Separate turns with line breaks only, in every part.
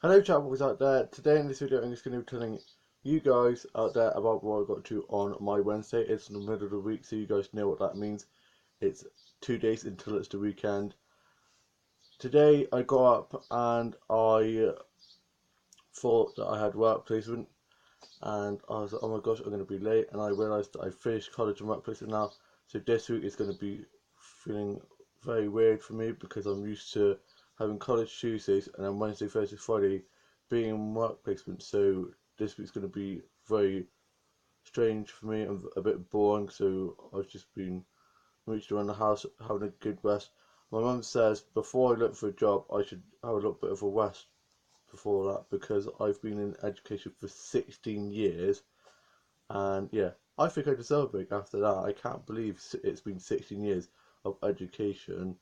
Hello chat boys out there. Today in this video I'm just going to be telling you guys out there about what I got to on my Wednesday. It's in the middle of the week, so you guys know what that means. It's 2 days until it's the weekend. Today I got up and I thought that I had work placement, and I was like, oh my gosh, I'm going to be late, and I realised that I finished college and work placement now. So this week is going to be feeling very weird for me because I'm used to having college Tuesdays and then Wednesday, Thursday, Friday being in work placement. So this week's going to be very strange for me and a bit boring. So I've just been reached around the house having a good rest. My mum says before I look for a job, I should have a little bit of a rest before that because I've been in education for 16 years, and yeah, I think I deserve a break after that. I can't believe it's been 16 years of education,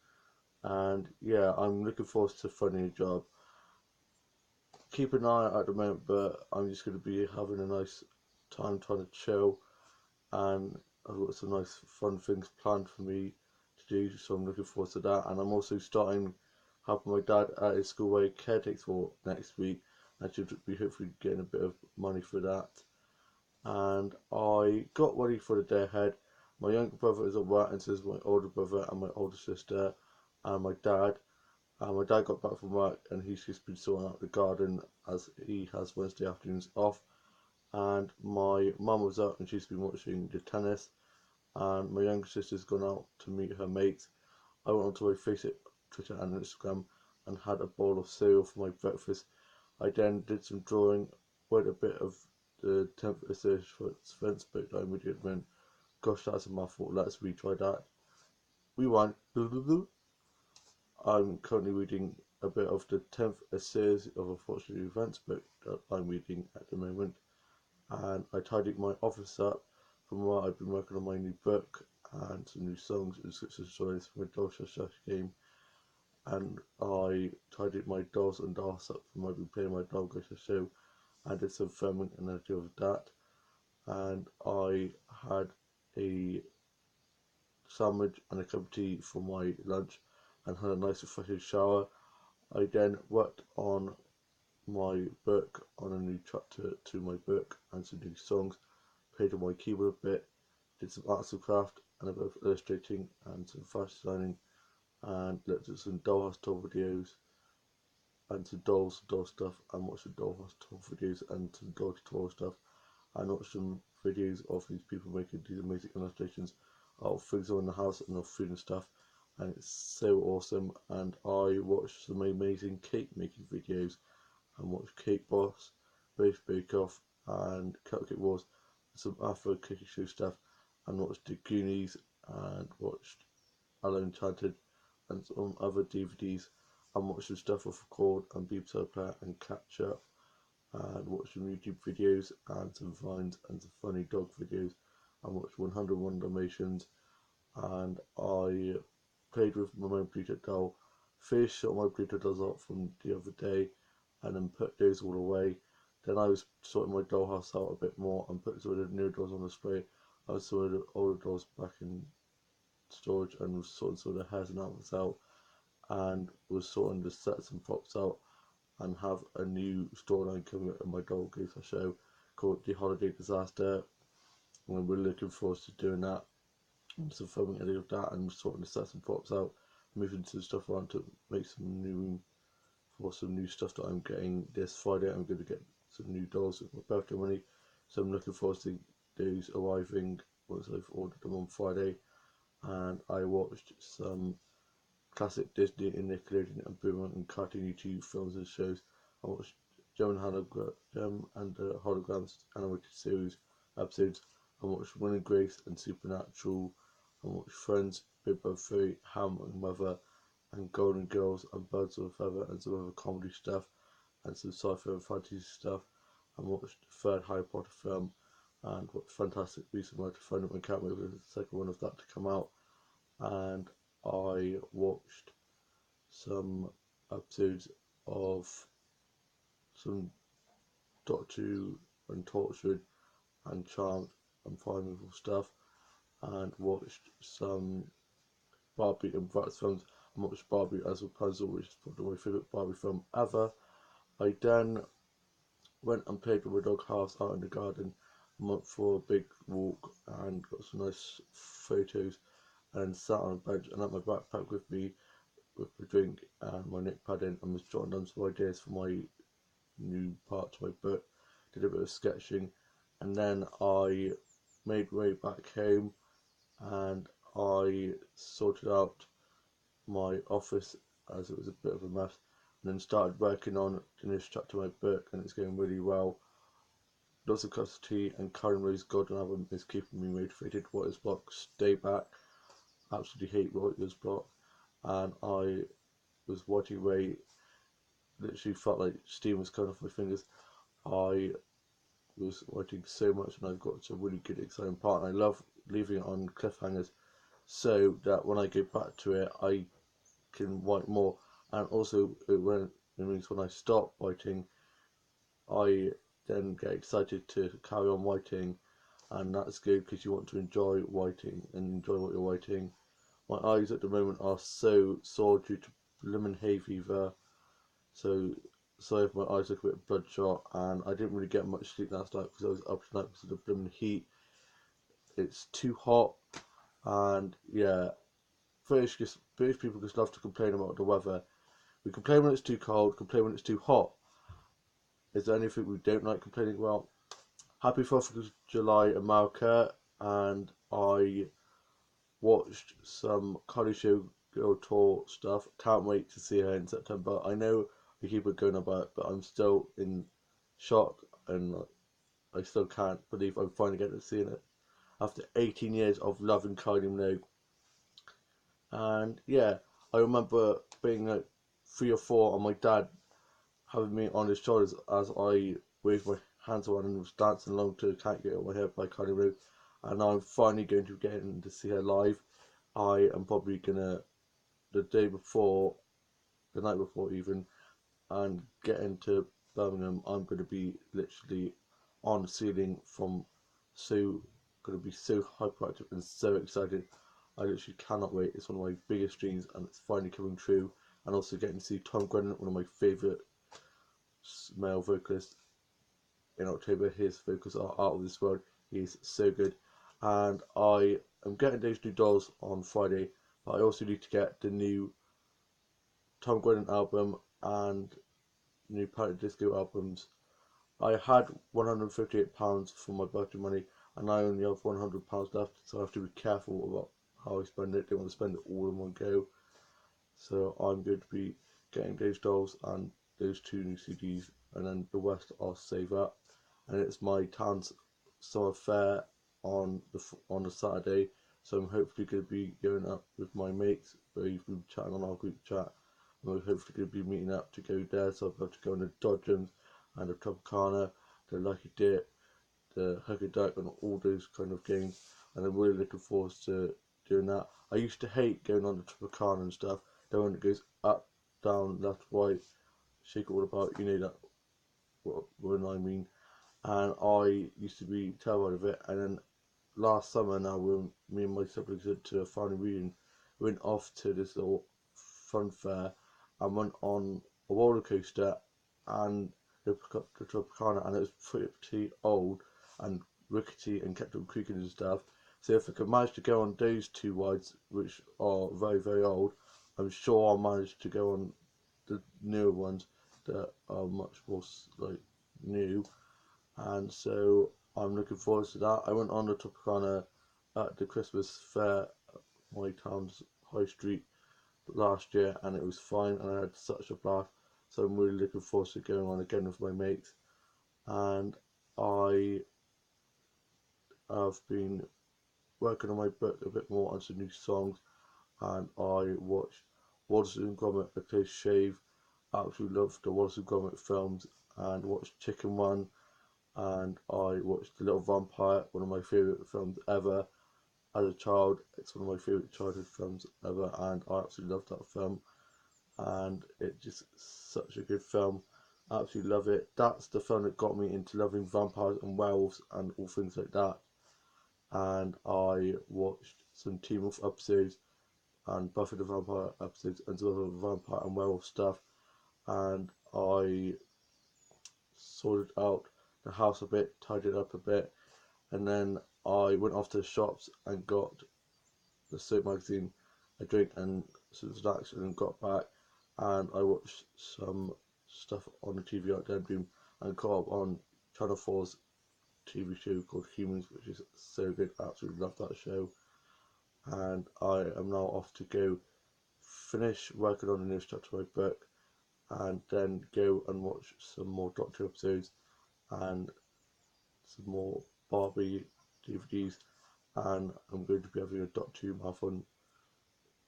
and yeah, I'm looking forward to finding a job. Keep an eye out at the moment, but I'm just going to be having a nice time trying to chill, and I've got some nice fun things planned for me to do, so I'm looking forward to that. And I'm also starting helping my dad at his school where he caretakes for next week. I should be hopefully getting a bit of money for that. And I got ready for the day ahead. My younger brother is at work, and so is my older brother and my older sister and my dad. And my dad got back from work and he's just been sorting out the garden as he has Wednesday afternoons off. And my mum was up and she's been watching the tennis. And my younger sister's gone out to meet her mates. I went onto my Facebook, Twitter, and Instagram and had a bowl of cereal for my breakfast. I then did some drawing, read a bit of the 10th edition Fence book that I'm reading at the moment. Gosh, that's a mouthful. Let's retry that. Rewind. I'm currently reading a bit of the 10th series of Unfortunate Events book that I'm reading at the moment, and I tidied my office up from where I've been working on my new book and some new songs and such stories for my Dolce game, and I tidied my dolls and dolls up from where I've been playing my Dolce show and did some filming and editing of that, and I had a sandwich and a cup of tea for my lunch and had a nice refreshing shower. I then worked on my book, on a new chapter to my book and some new songs, played on my keyboard a bit, did some arts and craft and a bit of illustrating and some fashion designing, and looked at some dollhouse tour videos and some doll stuff, and watched some dollhouse tour videos and some doll tutorial stuff, and watched some videos of these people making these amazing illustrations of things around the house and of food and stuff, and it's so awesome. And I watched some amazing cake making videos and watched Cake Boss, Brave Bake Off, and Cupcake Wars, and some Afro Cookie Show stuff, and watched The Goonies, and watched Hello Enchanted, and some other DVDs, and watched some stuff off Record and BBC Player and Catch Up, and watched some YouTube videos and some Vines and some funny dog videos, and watched 101 Dalmatians, and I played with my Bluetooth doll, finished shot my Bluetooth dolls out from the other day, and then put those all away. Then I was sorting my dollhouse out a bit more and put some of the new dolls on display. I was sorting the older dolls back in storage and was sorting some of the hairs and outfits out, and was sorting the sets and props out, and have a new storyline coming up in my Doll Gazer show called The Holiday Disaster. And we're looking forward to doing that. So filming any of that and sorting the sets and props out, moving some stuff around to make some new room for some new stuff that I'm getting this Friday. I'm going to get some new dolls with my birthday money, so I'm looking forward to those arriving once I've ordered them on Friday. And I watched some classic Disney and Nickelodeon and Boomerang and Cartoon YouTube films and shows. I watched Gem and the Holograms animated series episodes. I watched Will and Grace and Supernatural. I watched Friends, Big Brother 3, How I Met Your Mother, and Golden Girls and Birds of a Feather and some other comedy stuff and some sci-fi and fantasy stuff. I watched the third Harry Potter film and watched Fantastic Beasts and Where to Find Them and can't wait for the second one of that to come out. And I watched some episodes of some Doctor Who and Tortured and Charmed and Primeval stuff, and watched some Barbie and Bratz films. I watched Barbie as Rapunzel, which is probably my favourite Barbie film ever, I then went and played with my dog House out in the garden, went for a big walk and got some nice photos, and sat on a bench and had my backpack with me with my drink and my notepad in, and was jotting down some ideas for my new part to my book. Did a bit of sketching, and then I made my way back home, and I sorted out my office as it was a bit of a mess, and then started working on the next chapter of my book, and it's going really well. Lots of cups of tea, and Karen Rose Golden Album is keeping me motivated. Writer's block, stay back. Absolutely hate writer's block, and I was writing away. Literally felt like steam was coming off my fingers. I was writing so much, and I've got to a really good, exciting part. And I love leaving it on cliffhangers, so that when I go back to it, I can write more. And also, it means when I stop writing, I then get excited to carry on writing, and that's good because you want to enjoy writing and enjoy what you're writing. My eyes at the moment are so sore due to lemon hay fever, so sorry if my eyes look a bit bloodshot, and I didn't really get much sleep last night because I was up tonight because of the lemon heat. It's too hot, and yeah, British people just love to complain about the weather. We complain when it's too cold, complain when it's too hot. Is there anything we don't like complaining about? Happy 4th of July, America, and I watched some Cardi Show Girl Tour stuff. Can't wait to see her in September. I know we keep it going about it, but I'm still in shock, and I still can't believe I'm finally getting to see it after 18 years of loving Kylie Minogue. And yeah, I remember being like 3 or 4 and my dad having me on his shoulders as I waved my hands around and was dancing along to Can't Get Out My Head by Kylie Minogue. And I'm finally going to get in to see her live. I am probably gonna, the day before, the night before even, and get into Birmingham. I'm gonna be literally on the ceiling from so gonna be so hyperactive and so excited. I literally cannot wait. It's one of my biggest dreams, and it's finally coming true. And also getting to see Tom Grennan, one of my favourite male vocalists, in October. His vocals are out of this world. He's so good. And I am getting those new dolls on Friday, but I also need to get the new Tom Grennan album and new Panic Disco albums. I had £158 for my birthday money, and I only have £100 left, so I have to be careful about how I spend it. I don't want to spend it all in one go. So I'm going to be getting those dolls and those 2 new CDs, and then the rest I'll save up. And it's my town's summer fair on a Saturday, so I'm hopefully going to be going up with my mates. We've been chatting on our group chat, and we're hopefully going to be meeting up to go there. So I'll have to go on the Dodgems and the Tropicana, the Lucky Dip, the Hugger Duck, and all those kind of games. And I'm really looking forward to doing that. I used to hate going on the Tropicana and stuff. The one that goes up, down, left, right, shake it all about. You know that what I mean. And I used to be terrified of it. And then last summer, now when me and my siblings went to a family reunion, went off to this little fun fair and went on a roller coaster and the Tropicana, and it was pretty old and rickety and kept on creaking and stuff. So if I could manage to go on those 2 rides, which are very, very old, I'm sure I'll manage to go on the newer ones that are much more like new. And so I'm looking forward to that. I went on the Tropicana at the Christmas fair at my town's high street last year, and it was fine, and I had such a blast. So I'm really looking forward to going on again with my mates. And I have been working on my book a bit more on some new songs, and I watched Wallace and Gromit: A Close Shave. Absolutely loved the Wallace and Gromit films, and watched Chicken Run, and I watched The Little Vampire, one of my favourite films ever. As a child, it's one of my favourite childhood films ever, and I absolutely love that film. And it's just such a good film. I absolutely love it. That's the film that got me into loving vampires and werewolves and all things like that. And I watched some Teen Wolf episodes and Buffy the Vampire episodes and some other vampire and werewolf stuff. And I sorted out the house a bit, tidied up a bit, and then I went off to the shops and got the Soap magazine, a drink and some snacks, and then got back and I watched some stuff on the TV out there and caught up on Channel 4's TV show called Humans, which is so good. I absolutely love that show. And I am now off to go finish working on the newest chapter of my book and then go and watch some more Doctor episodes and some more Barbie DVDs. And I'm going to be having a Doctor Who marathon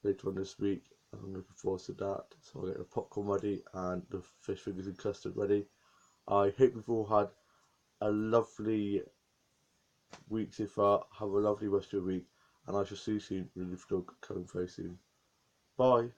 later on this week, and I'm looking forward to that. So I'll get the popcorn ready and the fish fingers and custard ready. I hope you've all had a lovely week so far. Have a lovely rest of your week, and I shall see you soon with a new vlog coming very soon. Bye.